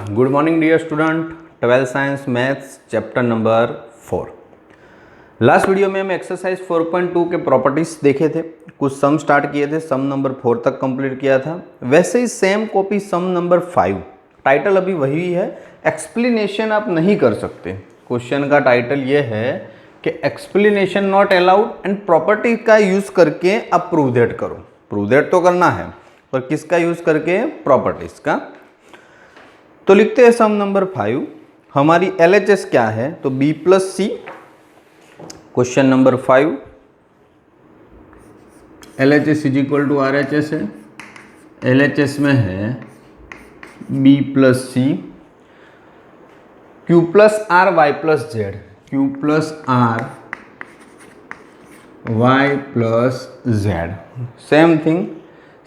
Good morning dear student, 12th science maths chapter number 4। Last video में हम exercise 4.2 के properties देखे थे, कुछ सम स्टार्ट किए थे, सम नंबर 4 तक कंप्लीट किया था। वैसे ही सेम कॉपी सम नंबर 5, टाइटल अभी वही है, एक्सप्लेनेशन आप नहीं कर सकते। क्वेश्चन का टाइटल ये है कि explanation not allowed and property का यूज करके आप प्रूव दैट करो। प्रूव दैट तो करना है, पर किसका यूज करके? प्रॉपर्टीज का। तो लिखते हैं सम नंबर 5। हमारी LHS क्या है? तो B plus C. Question number 5, LHS is equal to RHS है। LHS में है B plus C, Q plus R Y plus Z, Q plus R Y plus Z. Same thing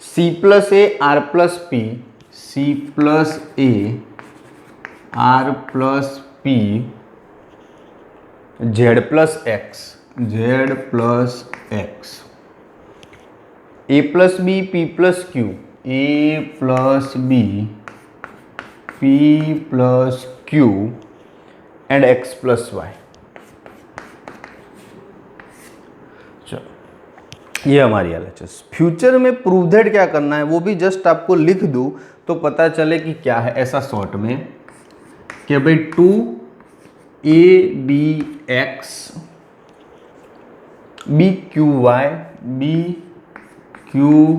C plus A R plus P, C plus A R plus P Z plus X, Z plus X. A plus B P plus Q, A plus B P plus Q and X plus Y. चलो, ये हमारी LHS। Future में prove that क्या करना है वो भी just आपको लिख दूं तो पता चले कि क्या है। ऐसा शॉर्ट में कि भाई 2ABX BQY BQY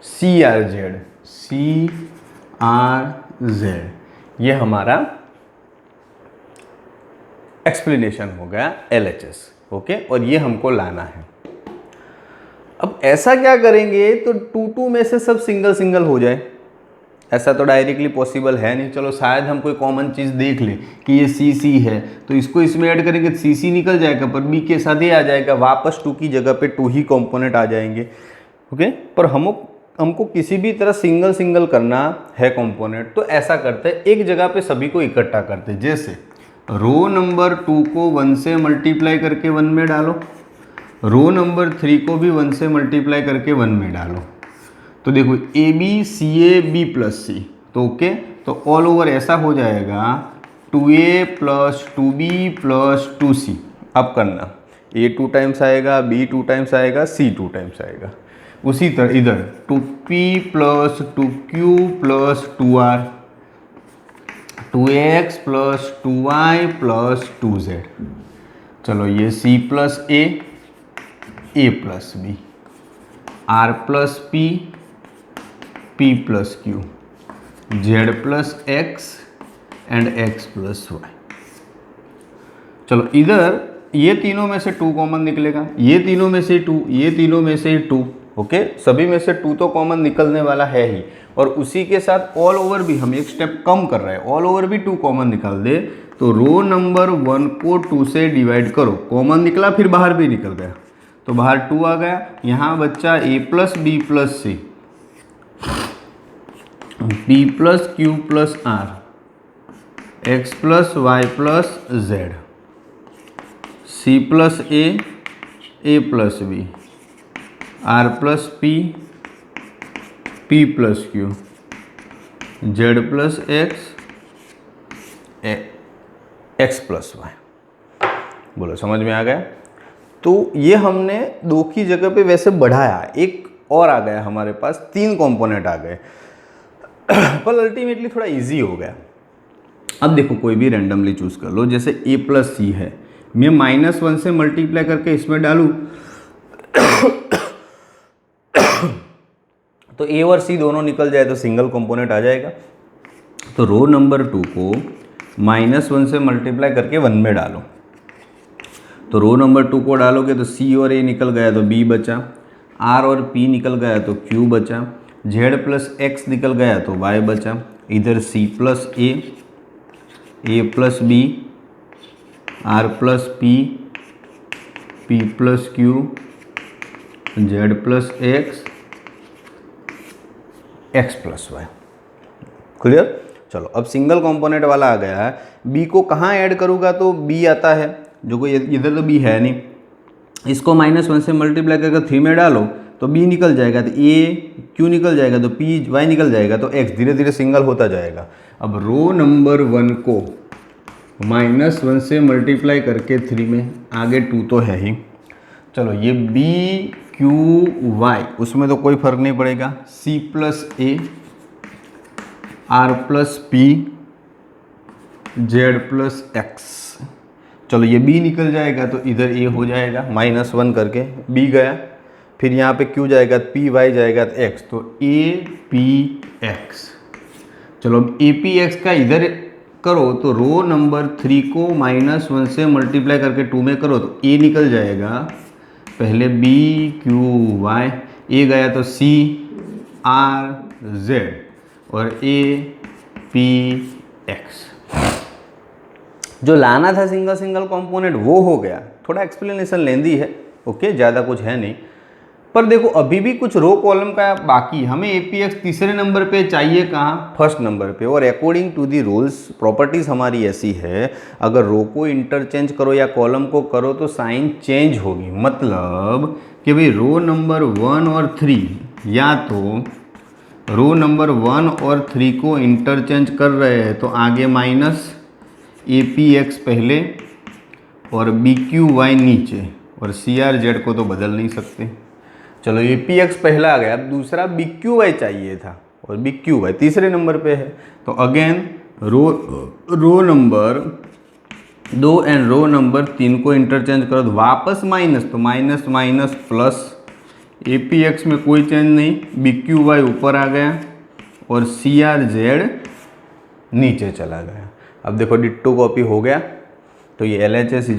CRZ ये हमारा एक्सप्लेनेशन हो गया LHS। ओके, और ये हमको लाना है। अब ऐसा क्या करेंगे तो 2 में से सब सिंगल सिंगल हो जाए। ऐसा तो डायरेक्टली पॉसिबल है नहीं। चलो शायद हम कोई कॉमन चीज़ देख लें कि ये CC है तो इसको इसमें ऐड करेंगे, CC निकल जाएगा, पर B के साथ ही आ जाएगा, वापस 2 की जगह पे 2 ही कंपोनेंट आ जाएंगे। ओके, पर हमको किसी भी तरह सिंगल सिंगल करना है कंपोनेंट, तो ऐसा करते हैं, एक जगह पे सभी को इकट्ठा करते हैं। जैसे रो नंबर 2 को 1 से मल्टीप्लाई करके 1 में डालो, रो नंबर 3 को भी 1 से मल्टीप्लाई करके 1 में डालो। तो देखो ABCA B प्लस सी, तो ओके, तो ऑल ओवर ऐसा हो जाएगा 2A plus 2B plus 2C। अब करना, A 2 टाइम्स आएगा, B 2 टाइम्स आएगा, C 2 टाइम्स आएगा। उसी तरह इधर 2P plus 2Q plus 2R, 2X plus 2Y plus 2Z। चलो ये C plus A plus B, R plus P, P plus Q, Z plus X and X plus Y। चलो इधर ये तीनों में से 2 कॉमन निकलेगा, ये तीनों में से 2, ये तीनों में से 2। ओके, सभी में से 2 तो कॉमन निकलने वाला है ही, और उसी के साथ ऑल ओवर भी हम एक स्टेप कम कर रहे हैं, ऑल ओवर भी 2 कॉमन निकाल दे। तो रो नंबर 1 को 2 से डिवाइड करो, कॉमन निकला फिर बाहर भी निकल गया, तो बाहर 2 आ गया। यहाँ बच्चा A plus B plus C, P plus Q plus R, X plus Y plus Z, C plus A plus B, R plus P plus Q, Z plus X plus Y। बोलो समझ में आ गया? तो ये हमने 2 की जगह पे वैसे बढ़ाया, एक और आ गया हमारे पास, 3 कंपोनेंट आ गए, पर अल्टीमेटली थोड़ा इजी हो गया। अब देखो कोई भी रैंडमली चूज कर लो, जैसे A प्लस C है, मैं -1 से मल्टीप्लाई करके इसमें डालूं तो A और C दोनों निकल जाए तो सिंगल कंपोनेंट आ जाएगा। तो रो नंबर 2 को -1 से मल्टीप्लाई करके 1 में डालो, तो रो नंबर 2 को डालोगे तो C और A निकल गया तो B बचा, R और P निकल गया तो Q बचा, Z प्लस X निकल गया तो Y बचा। इधर C plus A plus B, R plus P plus Q, Z plus X plus Y। Clear? चलो अब सिंगल कंपोनेंट वाला आ गया है, बी को कहाँ ऐड करूँगा तो बी आता है, जो कोई इधर तो बी है नहीं, इसको -1 से मल्टीप्लाई करके 3 में डालो तो b निकल जाएगा, तो a q निकल जाएगा, तो p y निकल जाएगा, तो x धीरे धीरे सिंगल होता जाएगा। अब रो नंबर 1 को -1 से मल्टीप्लाई करके 3 में, आगे 2 तो है ही, चलो ये b q y उसमें तो कोई फर्क नहीं पड़ेगा, c + a r + p z + x, चलो ये b निकल जाएगा तो इधर a हो जाएगा, -1 करके b गया, फिर यहाँ पे q जाएगा, p y जाएगा तो x, तो a p x। चलो अब a p x का इधर करो तो रो नंबर 3 को -1 से मल्टीप्लाई करके 2 में करो तो a निकल जाएगा, पहले b q y, a गया तो c r z और a p x। जो लाना था सिंगल सिंगल कंपोनेंट वो हो गया, थोड़ा एक्सप्लेनेशन लेंदी है, ओके, ज़्यादा कुछ है नहीं, पर देखो अभी भी कुछ रो कॉलम का बाकी, हमें APX तीसरे नंबर पे चाहिए, कहाँ, फर्स्ट नंबर पे, और according to the rules properties हमारी ऐसी है, अगर रो को इंटरचेंज करो या कॉलम को करो तो साइन चेंज होगी, मतलब कि भाई रो नंबर 1 और 3 या तो रो नंबर 1 और 3 को इंटरचेंज कर रहे हैं तो आगे माइनस APX पहले और BQY नीचे, और CRZ को तो बदल नहीं सकते। चलो APX पहला आ गया, अब दूसरा BQY चाहिए था, और BQY तीसरे नंबर पे है, तो again row number 2 and row number 3 को इंटरचेंज करो तो वापस माइनस, तो माइनस माइनस प्लस, APX में कोई चेंज नहीं, BQY ऊपर आ गया और CRZ नीचे चला गया। अब देखो डिट्टो कॉपी हो गया, तो ये LHS =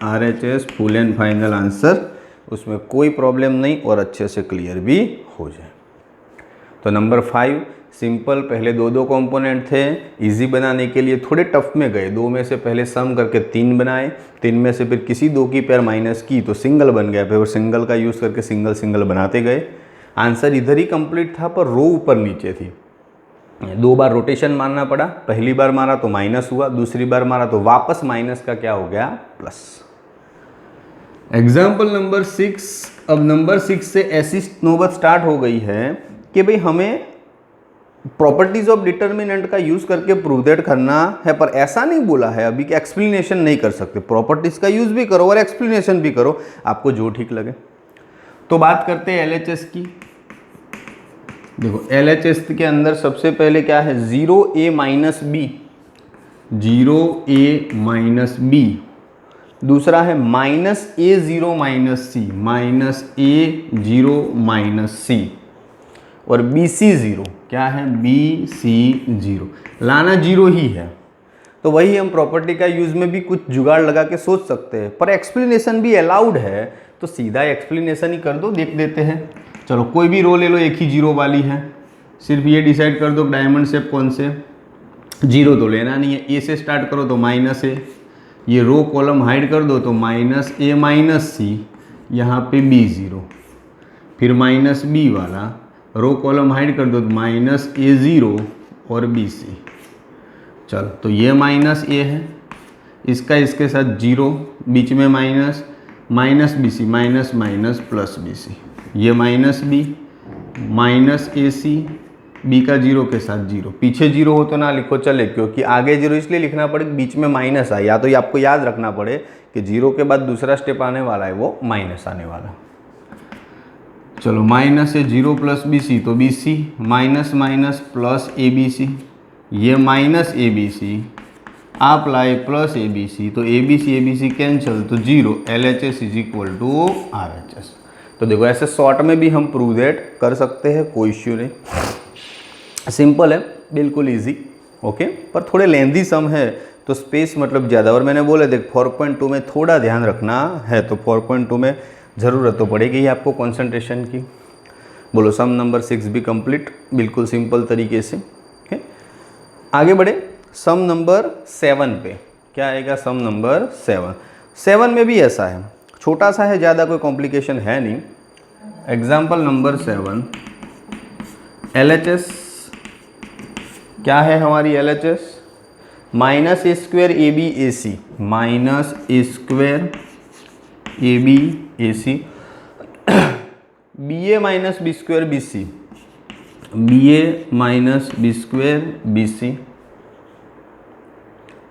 RHS full and final answer, उसमें कोई प्रॉब्लम नहीं और अच्छे से क्लियर भी हो जाए। तो नंबर 5 सिंपल, पहले 2 कंपोनेंट थे, इजी बनाने के लिए थोड़े टफ में गए, 2 में से पहले सम करके 3 बनाए, 3 में से फिर किसी 2 की पेयर माइनस की तो सिंगल बन गया, फिर सिंगल का यूज़ करके सिंगल सिंगल बनाते गए। आंसर इधर ही कंप्लीट था पर रो ऊपर नीचे थी, 2 बार रोटेशन मारना पड़ा, पहली बार मारा तो माइनस हुआ, दूसरी बार मारा तो वापस माइनस का क्या हो गया, प्लस। एग्जाम्पल नंबर 6, अब नंबर 6 से ऐसी नौबत स्टार्ट हो गई है कि भाई हमें प्रॉपर्टीज ऑफ डिटर्मिनेंट का यूज करके प्रूव दैट करना है, पर ऐसा नहीं बोला है अभी कि एक्सप्लेनेशन नहीं कर सकते, प्रॉपर्टीज का यूज भी करो और एक्सप्लेनेशन भी करो, आपको जो ठीक लगे। तो बात करते हैं LHS की। देखो LHS के अंदर सबसे पहले क्या है, 0a - b, 0a - b, दूसरा है -a0 - c, -a0 - c, और BC0, क्या है, BC0, लाना 0 ही है, तो वही हम प्रॉपर्टी का यूज में भी कुछ जुगाड़ लगा के सोच सकते हैं, पर एक्सप्लेनेशन भी अलाउड है, तो सीधा एक्सप्लेनेशन ही कर दो, देख देते हैं। चलो कोई भी रो ले लो, एक ही 0 वाली है, सिर्फ ये डिसाइड कर दो डायमंड शेप कौन से, 0 तो लेना नहीं है, A से स्टार्ट करो तो -a, ये रो कॉलम हाइड कर दो तो -a - c, यहाँ पे B0, फिर -b वाला रो कॉलम हाइड कर दो तो -a0 और BC। चलो तो ये -a है, इसका इसके साथ 0, बीच में minus, -bc, minus plus BC, ये -b, -ac, b का 0 के साथ 0, पीछे 0 हो तो ना लिखो चले, क्योंकि आगे 0 इसलिए लिखना पड़े बीच में माइनस आए, या तो ये आपको याद रखना पड़े कि 0 के बाद दूसरा स्टेप आने वाला है वो माइनस आने वाला। चलो -a0 + BC, तो BC माइनस प्लस ABC, ये -ABC आप लाए प्लस ABC, तो ABC कैंसिल, तो 0, LHS = RHS। तो देखो ऐसे शॉर्ट में भी हम प्रूव दैट कर सकते हैं, कोई इश्यू नहीं, सिंपल है, बिल्कुल इजी, ओके, पर थोड़े लेंदी सम है तो स्पेस मतलब ज़्यादा, और मैंने बोला देख 4.2 में थोड़ा ध्यान रखना है, तो 4.2 में ज़रूरत तो पड़ेगी ही आपको कंसंट्रेशन की। बोलो सम नंबर 6 भी कंप्लीट, बिल्कुल सिंपल तरीके से, ओके। आगे बढ़े सम नंबर 7 पे, क्या आएगा, सम नंबर 7 में भी ऐसा है, छोटा सा है, ज़्यादा कोई कॉम्प्लिकेशन है नहीं। एग्जाम्पल नंबर 7, LHS क्या है हमारी LHS? Minus A square A B A C, minus A square A B A C, B A minus B square B C, B A minus B square B C,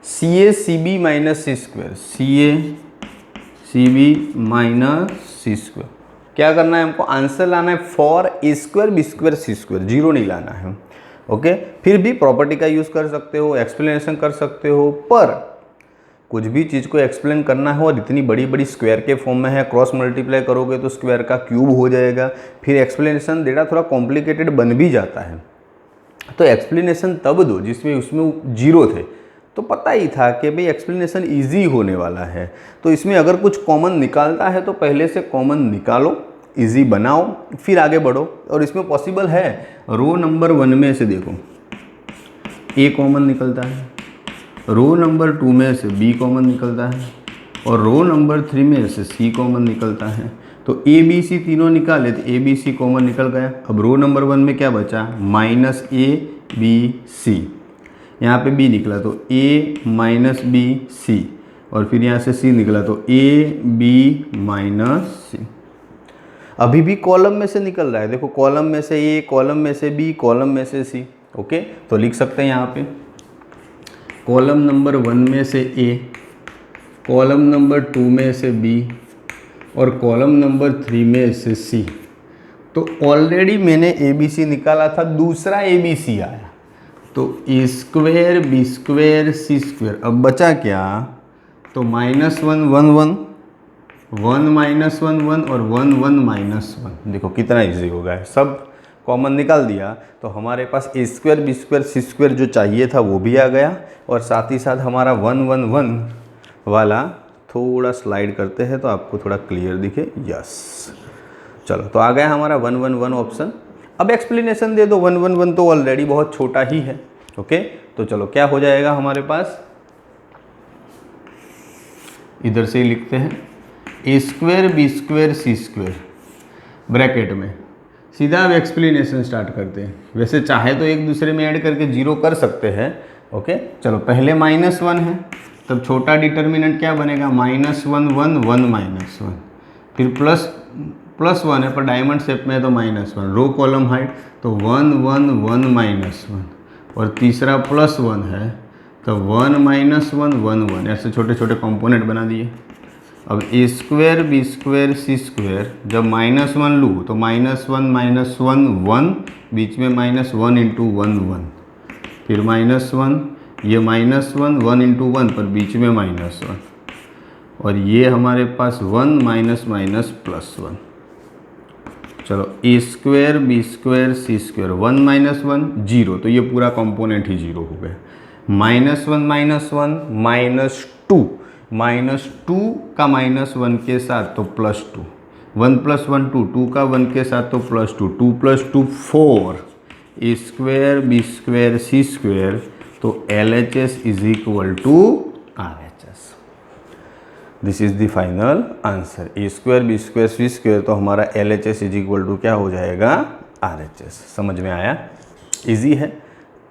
C A C B minus C square, C A C B minus C square. क्या करना है हमको? Answer लाना है for A square B square C square, zero नहीं लाना है। Okay, फिर भी प्रॉपर्टी का यूज़ कर सकते हो, एक्सप्लेनेशन कर सकते हो, पर कुछ भी चीज़ को एक्सप्लेन करना हो और इतनी बड़ी बड़ी स्क्वायर के फॉर्म में है, क्रॉस मल्टीप्लाई करोगे तो स्क्वायर का क्यूब हो जाएगा, फिर एक्सप्लेनेशन देना थोड़ा कॉम्प्लिकेटेड बन भी जाता है। तो एक्सप्लेनेशन तब दो जिसमें उसमें जीरो थे, तो पता ही था कि भाई एक्सप्लेनेशन इजी होने वाला है। तो इसमें अगर कुछ कॉमन निकालता है तो पहले से कॉमन निकालो, इजी बनाओ, फिर आगे बढ़ो। और इसमें पॉसिबल है, रो नंबर 1 में से देखो ए कॉमन निकलता है, रो नंबर 2 में से बी कॉमन निकलता है, और रो नंबर 3 में से सी कॉमन निकलता है। तो ए बी सी तीनों निकाले तो ए बी सी कॉमन निकल गया। अब रो नंबर 1 में क्या बचा? माइनस ए बी सी, यहाँ पे बी निकला तो ए माइनस बी सी, और फिर यहाँ से सी निकला तो ए बी माइनस सी। अभी भी कॉलम में से निकल रहा है, देखो कॉलम में से ए, कॉलम में से बी, कॉलम में से सी। ओके, तो लिख सकते हैं यहाँ पे कॉलम नंबर 1 में से ए, कॉलम नंबर 2 में से बी, और कॉलम नंबर 3 में से सी। तो ऑलरेडी मैंने ए बी सी निकाला था, दूसरा ए बी सी आया, तो ए square B square C square. अब बचा क्या? तो -1 1 1, 1 माइनस 1 1, और 1 1 माइनस 1। देखो कितना इजी हो गया है, सब कॉमन निकाल दिया तो हमारे पास ए square B square C square जो चाहिए था वो भी आ गया, और साथ ही साथ हमारा 1 1 1 वाला थोड़ा स्लाइड करते हैं तो आपको थोड़ा क्लियर दिखे। यस, चलो, तो आ गया हमारा 1 1 1 ऑप्शन। अब एक्सप्लेनेशन दे दो, 1 1 1 तो ऑलरेडी बहुत छोटा ही है। ओके, तो चलो क्या हो जाएगा हमारे पास, इधर से ही लिखते हैं ए square B square C square bracket में, सीधा अब एक्सप्लेनेशन स्टार्ट करते हैं। वैसे चाहे तो एक दूसरे में ऐड करके जीरो कर सकते हैं। ओके, चलो पहले -1 है, तब छोटा डिटर्मिनेंट क्या बनेगा? -1 1 1 -1, फिर प्लस 1 है पर डायमंड शेप में है तो -1, रो कॉलम हाइट तो 1 1 1 -1, और तीसरा +1 है तो 1 -1 1 1, ऐसे छोटे छोटे कंपोनेंट बना दिए। अब ए square B square C square, जब -1 लूँ तो -1 -1 1, बीच में -1 × 1 1, फिर -1, ये -1 1 × 1 पर बीच में -1, और ये हमारे पास 1 +1। चलो ए square B square C square, 1 -1 0, तो ये पूरा कंपोनेंट ही जीरो हो गया। -1 -1 -2 का -1 के साथ तो +2, 1 + 1 2, 2 का 1 के साथ तो +2, 2 + 2 4, A square B square C square, तो LHS = RHS। This is the final answer. A square B square C square, तो हमारा LHS = क्या हो जाएगा? RHS। समझ में आया? इजी है,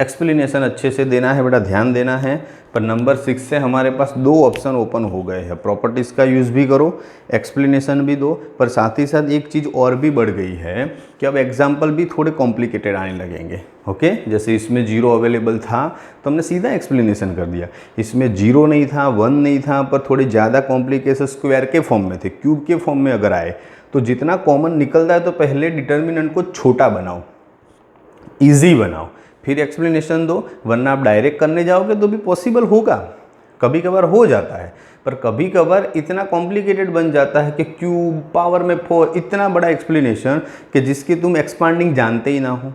एक्सप्लेनेशन अच्छे से देना है बेटा, ध्यान देना है। पर नंबर 6 से हमारे पास 2 ऑप्शन ओपन हो गए हैं, प्रॉपर्टीज़ का यूज़ भी करो, एक्सप्लेनेशन भी दो, पर साथ ही साथ एक चीज़ और भी बढ़ गई है कि अब एग्जाम्पल भी थोड़े कॉम्प्लिकेटेड आने लगेंगे। ओके, जैसे इसमें 0 अवेलेबल था तो हमने सीधा एक्सप्लेनेशन कर दिया, इसमें 0 नहीं था 1 नहीं था, पर थोड़े ज़्यादा कॉम्प्लिकेशन स्क्वायर के फॉर्म में थे, क्यूब के फॉर्म में अगर आए तो जितना कॉमन निकलता है तो पहले डिटर्मिनेंट को छोटा बनाओ, ईजी बनाओ, फिर एक्सप्लेनेशन दो, वरना आप डायरेक्ट करने जाओगे तो भी पॉसिबल होगा, कभी कभार हो जाता है, पर कभी कभार इतना कॉम्प्लिकेटेड बन जाता है कि क्यूब पावर में 4, इतना बड़ा एक्सप्लेनेशन कि जिसकी तुम एक्सपांडिंग जानते ही ना हो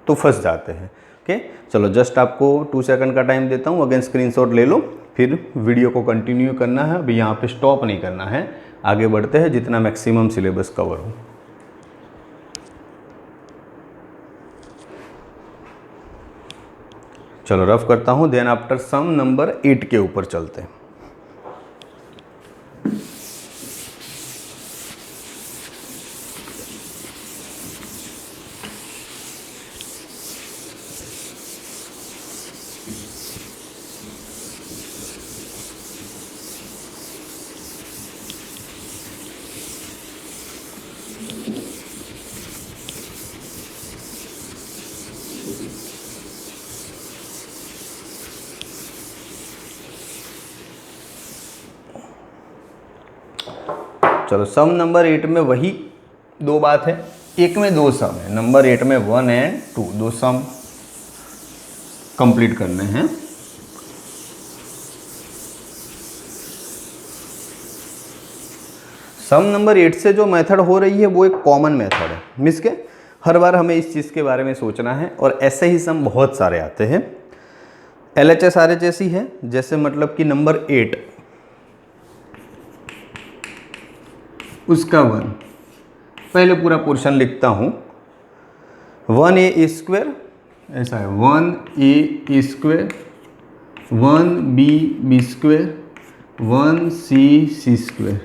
तो फंस जाते हैं। ओके, चलो जस्ट आपको 2 सेकंड का टाइम देता हूँ, अगेन स्क्रीनशॉट ले लो, फिर वीडियो को कंटिन्यू करना है, अभी यहाँ पे स्टॉप नहीं करना है, आगे बढ़ते हैं जितना मैक्सिमम सिलेबस कवर हो। चलो रफ करता हूँ, देन आफ्टर सम नंबर 8 के ऊपर चलते हैं। चलो सम नंबर 8 में वही दो बात है, एक में दो सम है, नंबर 8 में 1 एंड 2 दो सम कंप्लीट करने हैं। सम नंबर 8 से जो मेथड हो रही है वो एक कॉमन मेथड है, मिस के हर बार हमें इस चीज़ के बारे में सोचना है, और ऐसे ही सम बहुत सारे आते हैं। LHS RHS ही है, जैसे मतलब कि नंबर 8 उसका 1, पहले पूरा पोर्शन लिखता हूँ, 1a स्क्वायर ऐसा है, 1a square 1b square 1c square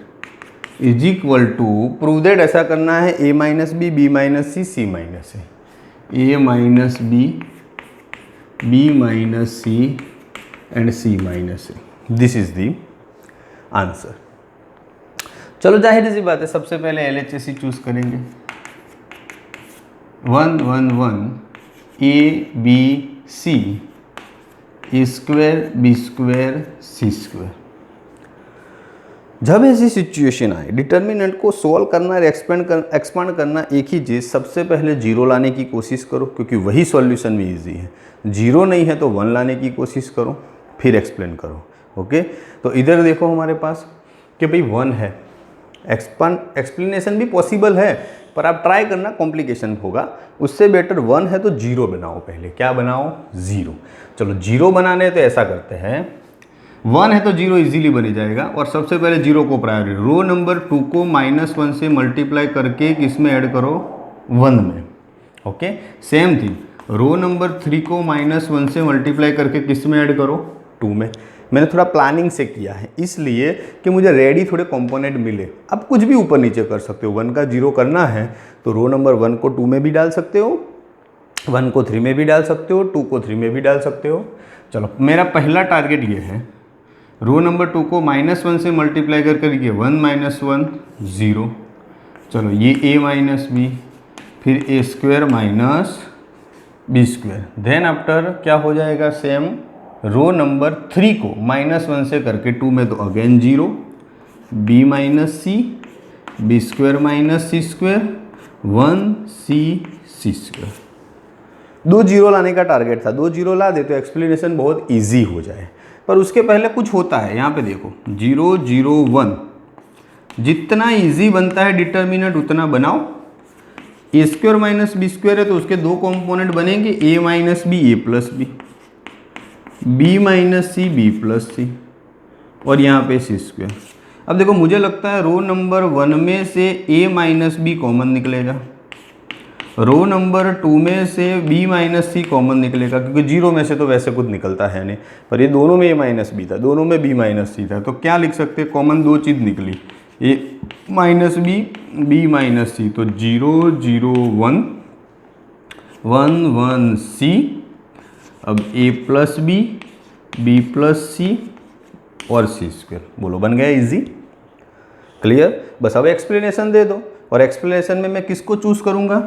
is equal to, prove that ऐसा करना है a minus B B minus C C minus A, a minus B B minus C and C minus A, this is the answer. चलो जाहिर सी बात है, सबसे पहले LHS ही choose करेंगे। 1 1 1 A B C square B square C square. जब ऐसी situation आए, डिटर्मिनेंट को सोल्व करना और एक्सपांड करना एक ही चीज़, सबसे पहले जीरो लाने की कोशिश करो, क्योंकि वही सॉल्यूशन भी इजी है। जीरो नहीं है तो 1 लाने की कोशिश करो, फिर एक्सप्लेन करो। ओके, तो इधर देखो हमारे पास कि भाई 1 है, एक्सप्लेनेशन भी पॉसिबल है, पर आप ट्राई करना, कॉम्प्लिकेशन होगा, उससे बेटर 1 है तो 0 बनाओ। पहले क्या बनाओ? 0। चलो 0 बनाने तो ऐसा करते हैं, 1 है तो 0 इजीली बन जाएगा, और सबसे पहले 0 को प्रायोरिटी, रो नंबर 2 को -1 से मल्टीप्लाई करके किसमें ऐड करो? 1 में। Okay, same thing, row number 3 को -1 से मल्टीप्लाई करके किसमें ऐड करो? 2 में। मैंने थोड़ा प्लानिंग से किया है, इसलिए कि मुझे रेडी थोड़े कंपोनेंट मिले। अब कुछ भी ऊपर नीचे कर सकते हो, 1 का 0 करना है तो रो नंबर 1 को 2 में भी डाल सकते हो, 1 को 3 में भी डाल सकते हो, 2 को 3 में भी डाल सकते हो। चलो मेरा पहला टारगेट ये है, रो नंबर 2 को -1 से मल्टीप्लाई करके लिखिए 1 - 1 0। चलो ये a माइनस बी, फिर a square minus B square, then after क्या हो जाएगा? सेम रो नंबर 3 को -1 से करके 2 में तो again 0, b minus c b square minus c square 1c c square. 2 0 लाने का टारगेट था, 2 0 ला दे तो एक्सप्लेनेशन बहुत इजी हो जाए, पर उसके पहले कुछ होता है। यहाँ पे देखो 0 0 1, जितना इजी बनता है डिटर्मिनेंट उतना बनाओ। A square minus B square है तो उसके दो कंपोनेंट बनेंगे, a minus b a plus b, B minus c b plus c, और यहाँ पे सी स्क्वायर। अब देखो मुझे लगता है रो नंबर 1 में से a माइनस बी कॉमन निकलेगा, रो नंबर 2 में से b माइनस सी कॉमन निकलेगा, क्योंकि 0 में से तो वैसे कुछ निकलता है नहीं, पर ये दोनों में a माइनस बी था, दोनों में b माइनस सी था, तो क्या लिख सकते हैं? कॉमन दो चीज़ निकली, a minus b b minus c, तो 0 0 1 1 1 सी, अब a plus B plus c और सी स्क्वायर। बोलो बन गया इजी, क्लियर? बस अब एक्सप्लेनेशन दे दो, और एक्सप्लेनेशन में मैं किसको चूज करूंगा?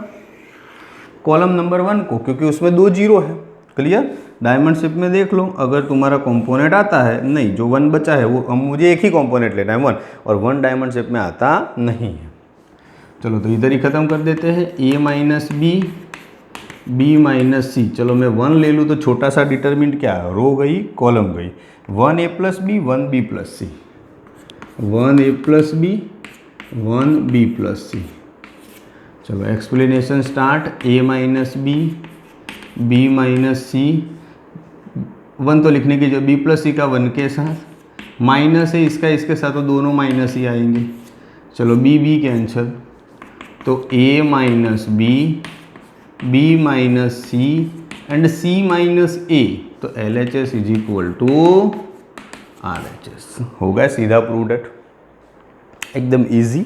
कॉलम नंबर 1 को, क्योंकि उसमें 2 0 है। क्लियर? डायमंड शेप में देख लो, अगर तुम्हारा कंपोनेंट आता है, नहीं जो 1 बचा है वो मुझे एक ही कंपोनेंट लेना है 1, और 1 डायमंड शेप में आता नहीं है। चलो तो इधर ही ख़त्म कर देते हैं, a माइनस बी माइनस सी। चलो मैं 1 ले लूँ तो छोटा सा डिटरमिनेंट क्या है? रो गई, कॉलम गई, 1a plus b 1b plus c, 1a plus b 1b plus सी। चलो explanation start, a minus B minus c, 1 तो लिखने की जो b प्लस सी का 1 के साथ, माइनस है इसका इसके साथ, तो दोनों माइनस ही आएंगे। चलो b कैंसिल, तो a minus B minus C and c minus a, तो LHS is equal to RHS। हो गया सीधा प्रूव्ड, एकदम इजी,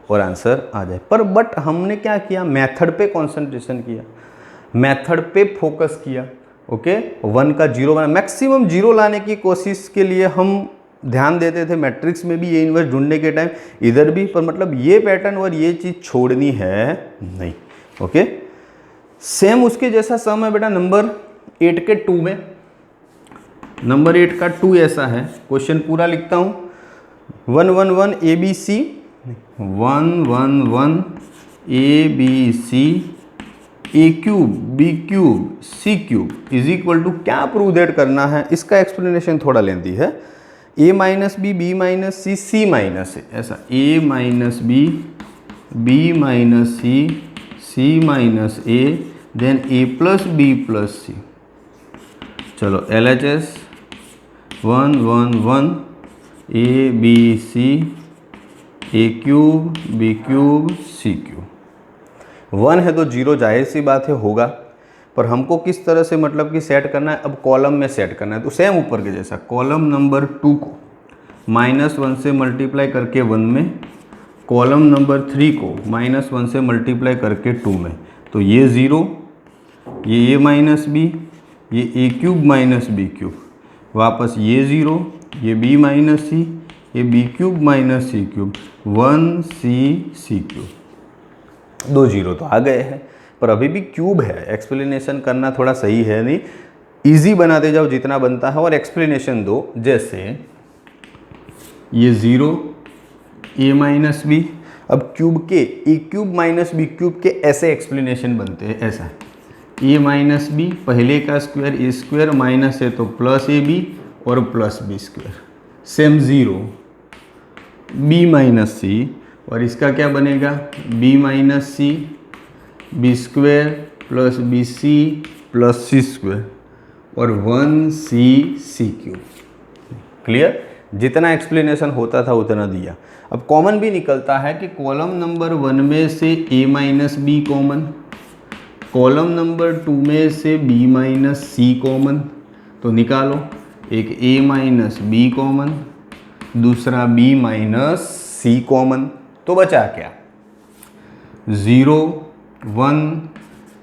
और आंसर आ जाए। पर बट हमने क्या किया? मेथड पे कंसंट्रेशन किया, मेथड पे फोकस किया। ओके, 1 का 0 बना, मैक्सिमम 0 लाने की कोशिश के लिए हम ध्यान देते थे, मैट्रिक्स में भी ये इन्वर्स ढूंढने के टाइम, इधर भी, पर मतलब ये पैटर्न और ये चीज़ छोड़नी है नहीं। ओके, सेम उसके जैसा सम है बेटा नंबर 8 के 2 में। नंबर 8 का 2 ऐसा है, क्वेश्चन पूरा लिखता हूँ, 1 1 1 ABC 1 1 1 A B C A cube B cube C cube is equal to क्या प्रूव दैट करना है, इसका एक्सप्लेनेशन थोड़ा लेंदी है। A minus B minus C C minus A, ऐसा A minus B minus C minus A then A plus B plus सी। चलो LHS 1 1 1 A B C A cube B cube C cube. 1 है तो 0 जाहिर सी बात है होगा, पर हमको किस तरह से मतलब कि सेट करना है, अब कॉलम में सेट करना है। तो सेम ऊपर के जैसा कॉलम नंबर 2 को -1 से मल्टीप्लाई करके 1 में, कॉलम नंबर 3 को -1 से मल्टीप्लाई करके 2 में। तो ये 0, ये माइनस बी, ये ए क्यूब माइनस बी क्यूब, वापस ये 0, ये बी माइनस सी, ये बी क्यूब माइनस सी क्यूब, 1 सी क्यूब। 2 0 तो आ गए हैं, पर अभी भी क्यूब है, एक्सप्लेनेशन करना थोड़ा सही है नहीं, इजी बनाते जाओ जितना बनता है और एक्सप्लेनेशन दो। जैसे ये 0 ए माइनस बी, अब क्यूब के ए क्यूब माइनस बी क्यूब के ऐसे एक्सप्लेनेशन बनते हैं, ऐसा ए माइनस बी पहले का स्क्वायर ए स्क्वायर माइनस है तो प्लस ए बी और plus b square, same 0 b minus c और इसका क्या बनेगा b minus c b square plus b c plus c square और 1 सी क्यूब। क्लियर, जितना एक्सप्लेनेशन होता था उतना दिया। अब कॉमन भी निकलता है कि कॉलम नंबर 1 में से a minus B common, column number 2 में से b माइनस सी कॉमन, तो निकालो, एक a माइनस बी कॉमन, दूसरा b माइनस सी कॉमन, तो बचा क्या 0 1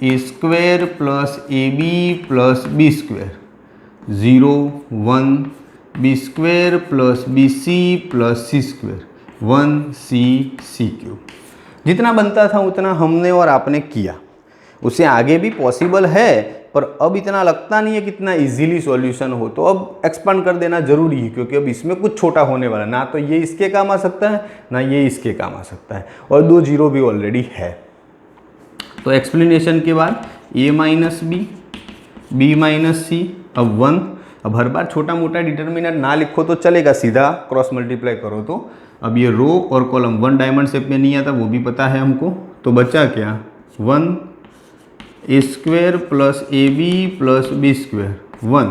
a square plus a b plus b square, 0 1 b square plus b c plus c square, 1 c cube. जितना बनता था उतना हमने और आपने किया, उससे आगे भी पॉसिबल है, पर अब इतना लगता नहीं है कितना इजीली सॉल्यूशन हो, तो अब एक्सपांड कर देना जरूरी है, क्योंकि अब इसमें कुछ छोटा होने वाला, ना तो ये इसके काम आ सकता है ना ये इसके काम आ सकता है, और 2 0 भी ऑलरेडी है। तो एक्सप्लेनेशन के बाद a माइनस बी माइनस सी, अब 1, अब हर बार छोटा मोटा डिटर्मिनेंट ना लिखो तो चलेगा, सीधा क्रॉस मल्टीप्लाई करो। तो अब ये रो और कॉलम 1 डायमंड शेप में नहीं आता, वो भी पता है हमको, तो बचा क्या 1 a square plus a b plus b square, 1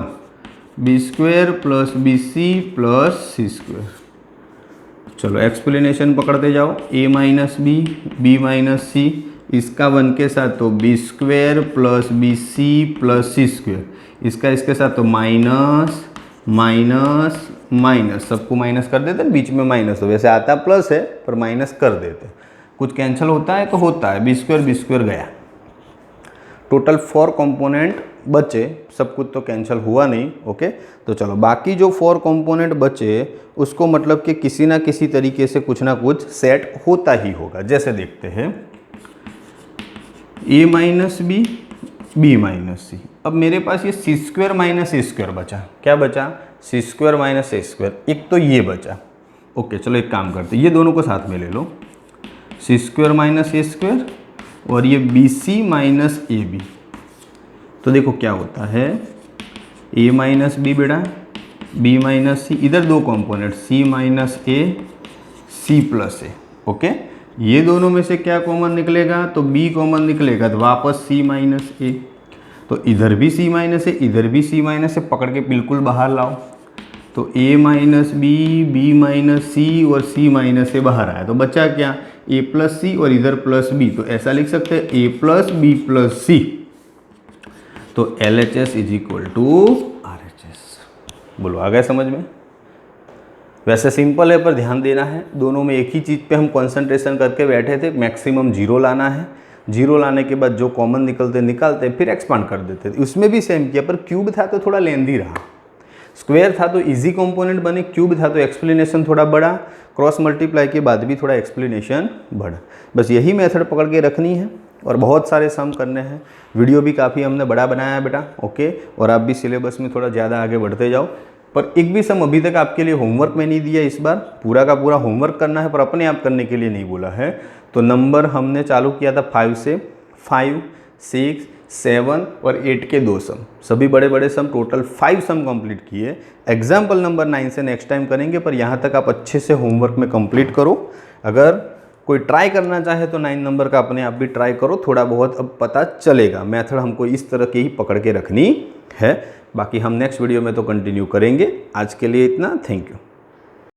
b square plus b c plus c square. चलो एक्सप्लेनेशन पकड़ते जाओ, a minus B minus c, इसका 1 के साथ तो b square plus b c plus c square, इसका इसके साथ तो माइनस माइनस माइनस, सबको माइनस कर देते, बीच में माइनस, तो वैसे आता प्लस है पर माइनस कर देते, कुछ कैंसिल होता है तो होता है, बी स्क्वायर गया। टोटल 4 कंपोनेंट बचे, सब कुछ तो कैंसिल हुआ नहीं, ओके। तो चलो बाकी जो 4 कंपोनेंट बचे उसको मतलब कि किसी ना किसी तरीके से कुछ ना कुछ सेट होता ही होगा। जैसे देखते हैं a माइनस बी माइनस सी, अब मेरे पास ये सी स्क्वायर माइनस ए स्क्वायर बचा, क्या बचा सी स्क्वायर माइनस ए स्क्वायर, एक तो ये बचा, ओके। चलो एक काम करते हैं, ये दोनों को साथ में ले लो, C square minus A square और ये B C minus A B, तो देखो क्या होता है a माइनस बी बेटा b माइनस सी, इधर 2 component c minus A C plus A, okay. ये दोनों में से क्या कॉमन निकलेगा, तो b कॉमन निकलेगा, तो वापस c माइनस ए, तो इधर भी c माइनस है इधर भी c माइनस है, पकड़ के बिल्कुल बाहर लाओ, तो a minus B minus c और c माइनस ए बाहर आया, तो बचा क्या a प्लस सी और इधर प्लस b, तो ऐसा लिख सकते हैं a plus B plus C, तो LHS is equal to RHS। बोलो आ गया समझ में? वैसे सिंपल है पर ध्यान देना है, दोनों में एक ही चीज़ पे हम कंसंट्रेशन करके बैठे थे, मैक्सिमम 0 लाना है, 0 लाने के बाद जो कॉमन निकालते फिर एक्सपांड कर देते थे। उसमें भी सेम किया, पर क्यूब था तो थोड़ा लेंदी रहा, स्क्वायर था तो इजी कंपोनेंट बने, क्यूब था तो एक्सप्लेनेशन थोड़ा बड़ा, क्रॉस मल्टीप्लाई के बाद भी थोड़ा एक्सप्लेनेशन बढ़ा। बस यही मेथड पकड़ के रखनी है और बहुत सारे सम करने हैं। वीडियो भी काफ़ी हमने बड़ा बनाया है बेटा, ओके। और आप भी सिलेबस में थोड़ा ज़्यादा आगे बढ़ते जाओ। पर एक भी सम अभी तक आपके लिए होमवर्क में नहीं दिया, इस बार पूरा का पूरा होमवर्क करना है पर अपने आप करने के लिए नहीं बोला है। तो नंबर हमने चालू किया था 5 से, 5, 6, 7 और 8 के 2 सम, सभी बड़े बड़े सम, टोटल 5 सम कंप्लीट किए। एग्जाम्पल नंबर 9 से नेक्स्ट टाइम करेंगे, पर यहाँ तक आप अच्छे से होमवर्क में कंप्लीट करो। अगर कोई ट्राई करना चाहे तो 9 नंबर का अपने आप भी ट्राई करो, थोड़ा बहुत अब पता चलेगा। मेथड हमको इस तरह की ही पकड़ के रखनी है, बाकी हम नेक्स्ट वीडियो में तो कंटिन्यू करेंगे। आज के लिए इतना, थैंक यू।